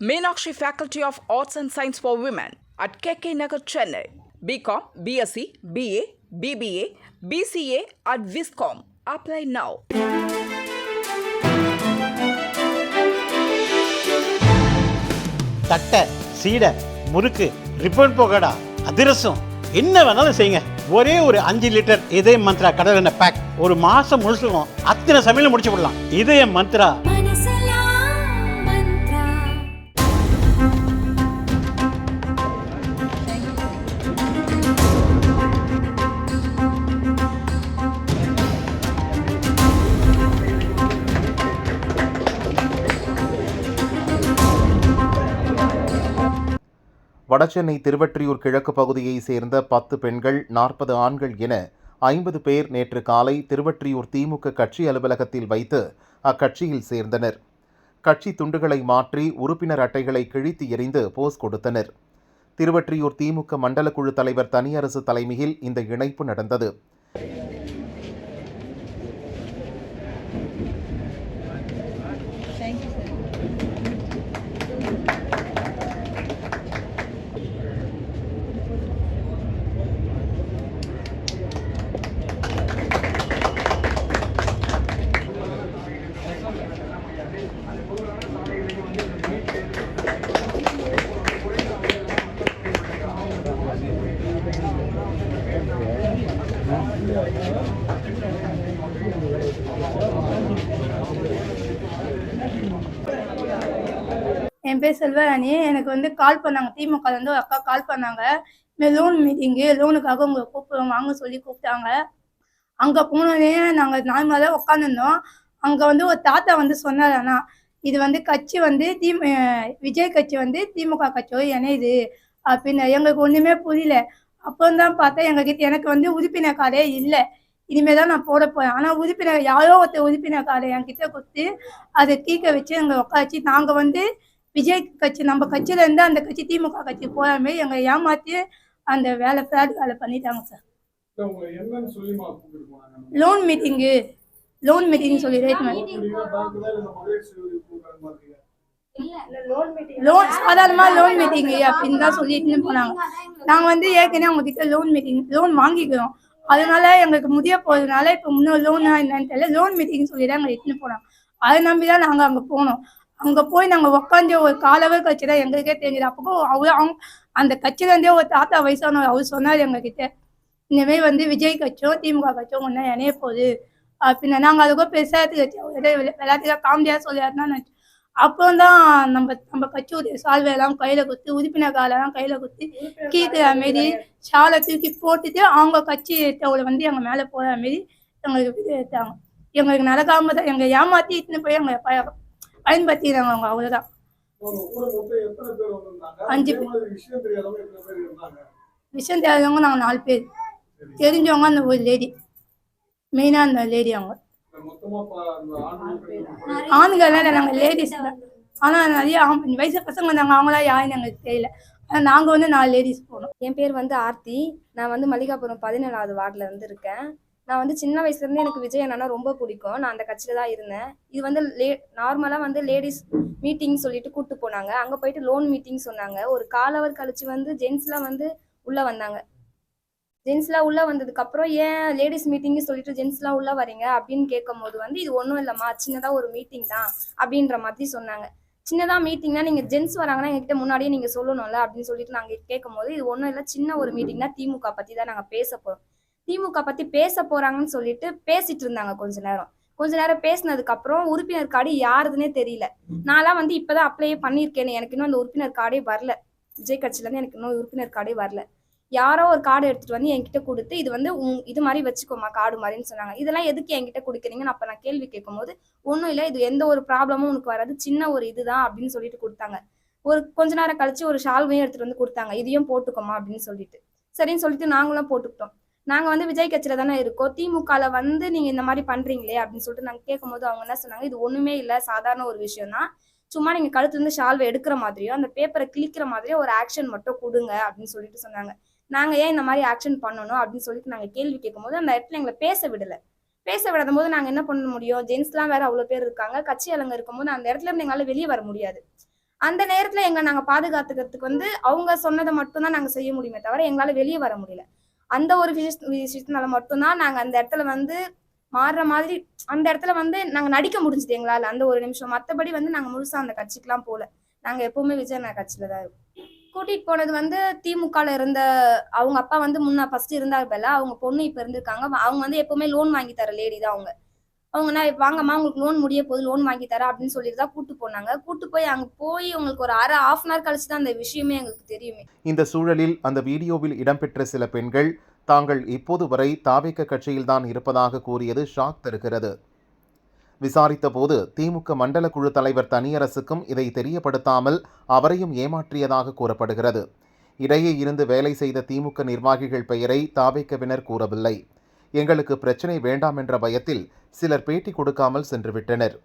Meenakshi Faculty of Arts and Science for Women at KK Nagar, Chennai. BCom, BSc, BA, BBA, BCA at Viscom. Apply now. தட்டை, சீடை, முறுக்கு, ribbon போகடா, அதிரசம் என்ன வேணாலும் செய்யுங்க. ஒரே ஒரு 5 litre இதய மந்த்ரா கடல் எண்ணெய் பேக் ஒரு மாசம் முழுசுக்கும் அத்தனை சமையல முடிச்சு விடலாம். இதய மந்த்ரா. வடசென்னை திருவொற்றியூர் கிழக்கு பகுதியை சேர்ந்த 10 பெண்கள் 40 ஆண்கள் என 50 பேர் நேற்று காலை திருவொற்றியூர் திமுக கட்சி அலுவலகத்தில் வைத்து அக்கட்சியில் சேர்ந்தனர். கட்சி துண்டுகளை மாற்றி உறுப்பினர் அட்டைகளை கிழித்து எறிந்து போஸ் கொடுத்தனர். திருவொற்றியூர் திமுக மண்டல குழு தலைவர் தனியரசு தலைமையில் இந்த இணைப்பு நடந்தது. என் பேர் செல்வராணி. எனக்கு கால் பண்ணாங்க, திமுகலேருந்து ஒரு அக்கா கால் பண்ணாங்க. லோன் மீட்டிங்கு, லோனுக்காக உங்களை கூப்பிடுவோம் வாங்க சொல்லி கூப்பிட்டாங்க. அங்கே போனோடனே நாங்கள் நார்மலாக தான் உட்காந்துருந்தோம். அங்கே ஒரு தாத்தா சொன்னார், ஆனால் இது கட்சி விஜய் கட்சி திமுக கட்சியோடு இணையுது அப்படின்னு. எங்களுக்கு ஒன்றுமே புரியல. அப்போதான் பார்த்தா எனக்கு உறுப்பினர் கார்டே இல்லை. இனிமேல் தான் நான் போட போகிறேன். ஆனால் உறுப்பினர் யாரோ ஒருத்தர் உறுப்பினர் கார்டை என்கிட்ட கொடுத்து அதை தீக்க வச்சு எங்களை உட்காச்சு நாங்கள் விஜய் கட்சி நம்ம கட்சியிலேருந்து அந்த கட்சி திமுக கட்சி போகாமே எங்களை ஏமாற்றி அந்த ஃப்ராட் வேலை பண்ணிட்டாங்க சார். லோன் மீட்டிங் சொல்லி லோன் சாதாரணமாக லோன் மீட்டிங் அப்படின்னு தான் சொல்லிட்டு போனாங்க. நாங்கள் ஏற்கனவே அவங்க கிட்ட லோன் வாங்கிக்கிறோம். அதனால எங்களுக்கு முடிய போகிறதுனால இப்போ இன்னும் லோனா என்னன்னு தெரியல, லோன் மீட்டிங் சொல்லி தான் எங்களை இட்டுன்னு போனாங்க. அதை நம்பி தான் நாங்கள் அங்கே போனோம். அங்கே போய் நாங்கள் உட்காந்து ஒரு காலவர் கட்சி தான் எங்களுக்கே தெரிஞ்சது. அப்போ அவங்க அந்த கட்சியிலேருந்தே ஒரு தாத்தா வயசானவர் அவர் சொன்னார் எங்ககிட்ட, இனிமேல் விஜய் கட்சியும் திமுக கட்சியும் ஒன்றா இணைய போகுது அப்படின்னா. நாங்கள் அதுக்கும் பெருசாக கட்சி விளையாட்டுக்காக காமெடியாக சொல்லியாருன்னா நினச்சோம். அப்போ தான் நம்ம கட்சியுடைய சால்வையெல்லாம் கையில் குத்தி, உறுப்பினர் காலெல்லாம் கையில் குத்தி கீக்கிற மாரி ஷாலை தூக்கி போட்டுட்டு அவங்க கட்சி டவுல எங்கள் மேலே போகிற மாரி எங்களுக்கு இது எடுத்தாங்க. எங்களுக்கு நடக்காம தான் எங்களை ஏமாற்றி இட்டுன்னு போய் எங்களை பயன்படுத்திடுறாங்க அவங்க. அவ்வளோதான். 5 பேர். விஷயம் தெரியாதவங்க நாங்கள் 4 பேர். தெரிஞ்சவங்க அந்த ஒரு லேடி, மெயினாக அந்த லேடி. அவங்க ஆண்கள் நாங்கள் லேடிஸ் தான். ஆனால் நிறைய வயசு பசங்க வந்தாங்க, அவங்களாம் யாருன்னு எங்களுக்கு தெரியல. ஆனால் நாங்கள் 4 லேடிஸ் போனோம். என் பேர் ஆர்த்தி. நான் மல்லிகாபுரம் 17வது வார்டில் இருக்கேன். நான் சின்ன வயசுலேருந்து எனக்கு விஜய் அண்ணா ரொம்ப பிடிக்கும். நான் அந்த கட்சியில் தான் இருந்தேன். இது நார்மலாக லேடிஸ் மீட்டிங் சொல்லிட்டு கூப்பிட்டு போனாங்க. அங்கே போயிட்டு லோன் மீட்டிங் சொன்னாங்க. ஒரு காலவர் கழிச்சு ஜென்ஸ்லாம் உள்ளே வந்தாங்க. ஜென்ஸ்லாம் உள்ளே வந்ததுக்கப்புறம் ஏன் லேடிஸ் மீட்டிங்னு சொல்லிட்டு ஜென்ஸ்லாம் உள்ளே வரீங்க அப்படின்னு கேட்கும் போது இது ஒன்றும் இல்லைம்மா, சின்னதாக ஒரு மீட்டிங் தான் அப்படின்ற மாதிரி சொன்னாங்க. சின்னதாக மீட்டிங்னா நீங்கள் ஜென்ஸ் வராங்கன்னா எங்ககிட்ட முன்னாடியே நீங்கள் சொல்லணும்ல அப்படின்னு சொல்லிட்டு நாங்கள் கேட்கும் போது, இது ஒன்றும் இல்லை, சின்ன ஒரு மீட்டிங்னா திமுக பற்றி தான் நாங்கள் பேச போகிறோம், திமுக பற்றி பேச போகிறாங்கன்னு சொல்லிட்டு பேசிட்டு இருந்தாங்க. கொஞ்ச நேரம் பேசினதுக்கப்புறம் உறுப்பினர் கார்டு யாருதுன்னே தெரியல. நான்லாம் இப்போ தான் அப்ளையே பண்ணியிருக்கேன்னு, எனக்கு இன்னும் அந்த உறுப்பினர் கார்டே வரல. விஜய் கட்சியிலேருந்து எனக்கு இன்னும் உறுப்பினர் கார்டே வரல. யாரோ ஒரு கார்டு எடுத்துகிட்டு என்கிட்ட கொடுத்து இது இது மாதிரி வச்சுக்கோமா கார்டு மாதிரின்னு சொன்னாங்க. இதெல்லாம் எதுக்கு என்கிட்ட கொடுக்குறீங்கன்னு அப்போ நான் கேள்வி கேட்கும் போது, ஒன்றும் இல்லை, இது எந்த ஒரு ப்ராப்ளமும் உனக்கு வராது, சின்ன ஒரு இதுதான் அப்படின்னு சொல்லிட்டு கொடுத்தாங்க. ஒரு கொஞ்ச நேரம் கழிச்சு ஒரு ஷால்வையும் எடுத்துகிட்டு கொடுத்தாங்க, இதையும் போட்டுக்கோமா அப்படின்னு சொல்லிட்டு. சரின்னு சொல்லிட்டு நாங்களும் போட்டுக்கிட்டோம். நாங்கள் விஜய் கட்சியில் தானே இருக்கோம், திமுகவில் நீங்கள் இந்த மாதிரி பண்ணுறீங்களே அப்படின்னு சொல்லிட்டு நாங்கள் கேட்கும் போது அவங்க என்ன சொன்னாங்க, இது ஒன்றுமே இல்லை, சாதாரண ஒரு விஷயம் தான், சும்மா நீங்கள் கழுத்துலேருந்து ஷால்வை எடுக்கிற மாதிரியோ அந்த பேப்பரை கிழிக்கிற மாதிரியோ ஒரு ஆக்ஷன் மட்டும் கொடுங்க அப்படின்னு சொல்லிட்டு சொன்னாங்க. நாங்கள் ஏன் இந்த மாதிரி ஆக்ஷன் பண்ணணும் அப்படின்னு சொல்லிட்டு நாங்கள் கேள்வி கேட்கும் போது அந்த இடத்துல எங்களை பேச விடலை. பேச விடாத போது நாங்கள் என்ன பண்ண முடியும், ஜென்ஸ்லாம் வேற அவ்வளோ பேர் இருக்காங்க, கட்சி அலங்க இருக்கும்போது அந்த இடத்துல இருந்து எங்களால் வெளியே வர முடியாது. அந்த நேரத்துல எங்களை நாங்க பாதுகாத்துக்கிறதுக்கு வந்து அவங்க சொன்னதை மட்டும்தான் நாங்க செய்ய முடியுமே தவிர எங்களால வெளியே வர முடியல. அந்த ஒரு விஷயத்தினால மட்டும்தான் நாங்க அந்த இடத்துல வந்து மாறுற மாதிரி அந்த இடத்துல வந்து நாங்க நடிக்க முடிஞ்சது எங்களால அந்த ஒரு நிமிஷம். மத்தபடி வந்து நாங்க முழுசா அந்த கட்சிக்கெல்லாம் போல. நாங்க எப்பவுமே விஜய் கட்சியில தான் இருக்கோம். கூட்டிட்டு போனது வந்து திமுகல இருந்த அவங்க அப்பா வந்து ஃபர்ஸ்ட் இருந்தாருல, அவங்க பொண்ணு இப்ப இருந்திருக்காங்க. அவங்க வந்து எப்பவுமே லோன் வாங்கி தர லேடி தான் அவங்க. அவங்க வாங்கம்மா உங்களுக்கு லோன் முடிய போது லோன் வாங்கி தரேன் அப்படின்னு சொல்லிட்டு தான் கூட்டு போனாங்க. கூட்டு போய் அங்க போய் உங்களுக்கு ஒரு ஹாஃப் அன் ஹவர் கழிச்சு தான் அந்த விஷயமே எங்களுக்கு தெரியுமே. இந்த சூழலில் அந்த வீடியோவில் இடம்பெற்ற சில பெண்கள் தாங்கள் இப்போது வரை தாவேக கட்சியில்தான் இருப்பதாக கூறியது ஷாக் தருகிறது. விசாரித்த போது திமுக மண்டல குழு தலைவர் தனியரசுக்கும் இதை தெரியப்படுத்தாமல் அவரையும் ஏமாற்றியதாக கூறப்படுகிறது. இடையே இருந்து வேலை செய்த திமுக நிர்வாகிகள் பெயரை தாவேகவினர் கூறவில்லை. எங்களுக்கு பிரச்சனை வேண்டாம் என்ற பயத்தில் சிலர் பேட்டி கொடுக்காமல் சென்றுவிட்டனர்.